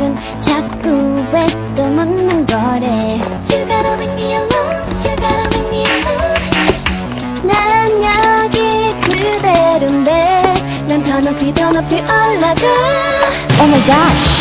너는 자꾸 왜 또 묻는 거래. You gotta make me alone, you gotta make me alone. 난 여기 그대로인데 난 더 높이 올라가. Oh my gosh.